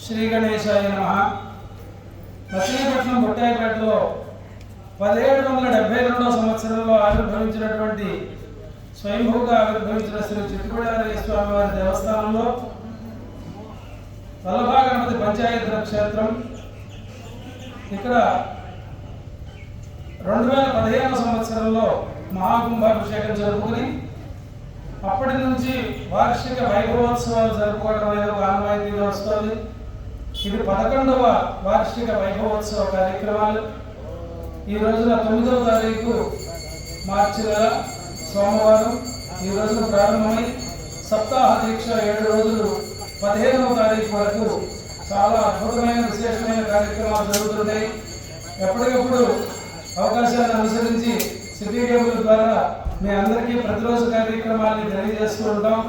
శ్రీ గణేశాయ నమః. మచిలీపట్నం బొట్టాయిపేటలో 1772 సంవత్సరంలో ఆవిర్భవించినటువంటి స్వయంభూగా ఆవిర్భవించిన శ్రీ చిట్టుపడారయ్య స్వామి వారి దేవస్థానంలో వల్లభాగణపతి పంచాయతన క్షేత్రం. ఇక్కడ 2015 సంవత్సరంలో మహాకుంభాభిషేకం జరుపుకుని అప్పటి నుంచి వార్షిక వైభవోత్సవాలు జరుపుకోవడం అనేది ఒక ఆనవాయితీగా వస్తుంది. ఇది 11వ వార్షిక వైభవోత్సవ కార్యక్రమాలు. ఈ రోజున 9వ తారీఖు మార్చి నెల సోమవారం ఈ రోజున ప్రారంభమై సప్తాహ దీక్ష 7 రోజులు 15వ తారీఖు వరకు చాలా అద్భుతమైన విశేషమైన కార్యక్రమాలు జరుగుతున్నాయి. ఎప్పటికప్పుడు అవకాశాన్ని అనుసరించి సిటీ కేబుల్ ద్వారా మీ అందరికీ ప్రతిరోజు కార్యక్రమాన్ని తెలియజేస్తూ ఉంటాం.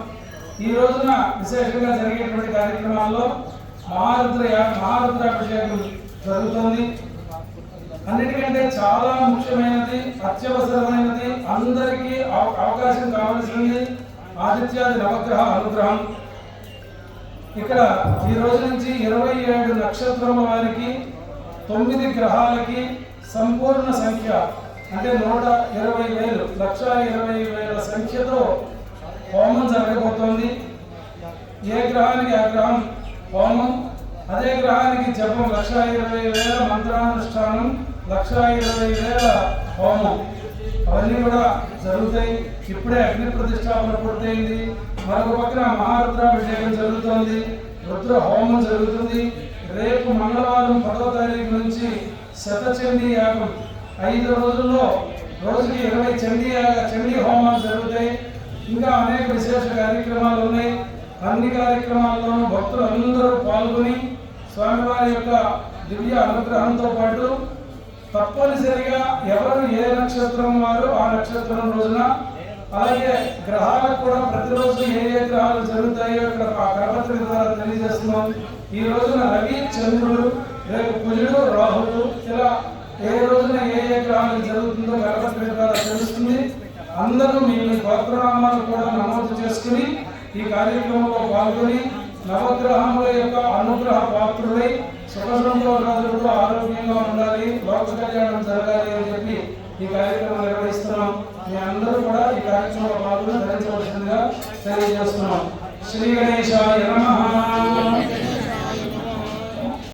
ఈ రోజున విశేషంగా జరిగేటువంటి కార్యక్రమాల్లో మహారుద్రాభిషేకం జరుగుతుంది. అన్నిటికంటే చాలా ముఖ్యమైనది, అత్యవసరమైనది, అందరికీ అవకాశం కావాల్సింది ఆదిత్యాది నవగ్రహ అనుగ్రహం. ఇక్కడ ఈ రోజు నుంచి 27 నక్షత్రముల వారికి 9 గ్రహాలకి సంపూర్ణ సంఖ్య అంటే 120,000 1,20,000 సంఖ్యతో హోమం జరగబోతోంది. ఏ గ్రహానికి ఆ గ్రహం హోమం, అదే గ్రహానికి జపం 1,20,000 మంత్రానుష్ఠానం 1,20,000 హోమం అవన్నీ కూడా జరుగుతాయి. ఇప్పుడే అగ్ని ప్రతిష్టాపన పూర్తయింది. మరొక పక్కన మహారుద్రాభిషేకం జరుగుతోంది, రుద్ర హోమం జరుగుతుంది. రేపు మంగళవారం 10వ తారీఖు నుంచి శతచండీ యాగం 5 రోజుల్లో రోజుకి 20 చండీ హోమాలు జరుగుతాయి. ఇంకా అనేక విశేష కార్యక్రమాలు ఉన్నాయి. అన్ని కార్యక్రమాల్లోనూ భక్తులు అందరూ పాల్గొని స్వామివారి యొక్క దివ్య అనుగ్రహంతో పాటు తప్పనిసరిగా ఎవరు ఏ నక్షత్రం వారు ఆ నక్షత్రం రోజున, అలాగే గ్రహాలకు కూడా ప్రతిరోజు ఏ గ్రహాలు జరుగుతాయో ఇక్కడ ఆ కరపత్రిక ద్వారా తెలియజేస్తున్నాం. ఈ రోజున రవి చంద్రుడు, రేపు కుజుడు రాహుడు, ఇలా ఏ రోజున ఏ గ్రహాలు జరుగుతుందో కరపత్రిక ద్వారా తెలుస్తుంది. అందరూ మీ గోత్రనామాలు కూడా నమోదు చేసుకుని ఈ కార్యక్రమంలో పాల్గొని నవగ్రహముల యొక్క అనుగ్రహ పాత్రులై సుఖ సంతోషాలతో ఆరోగ్యంగా ఉండాలి, లోక కళ్యాణం జరగాలి అని చెప్పి ఈ కార్యక్రమం నిర్వహిస్తున్నాం. మీ అందరూ కూడా ఈ కార్యక్రమంలో పాల్గొని ధరించవలసిందిగా తెలియజేస్తున్నాం. శ్రీ గణేశాయ నమః.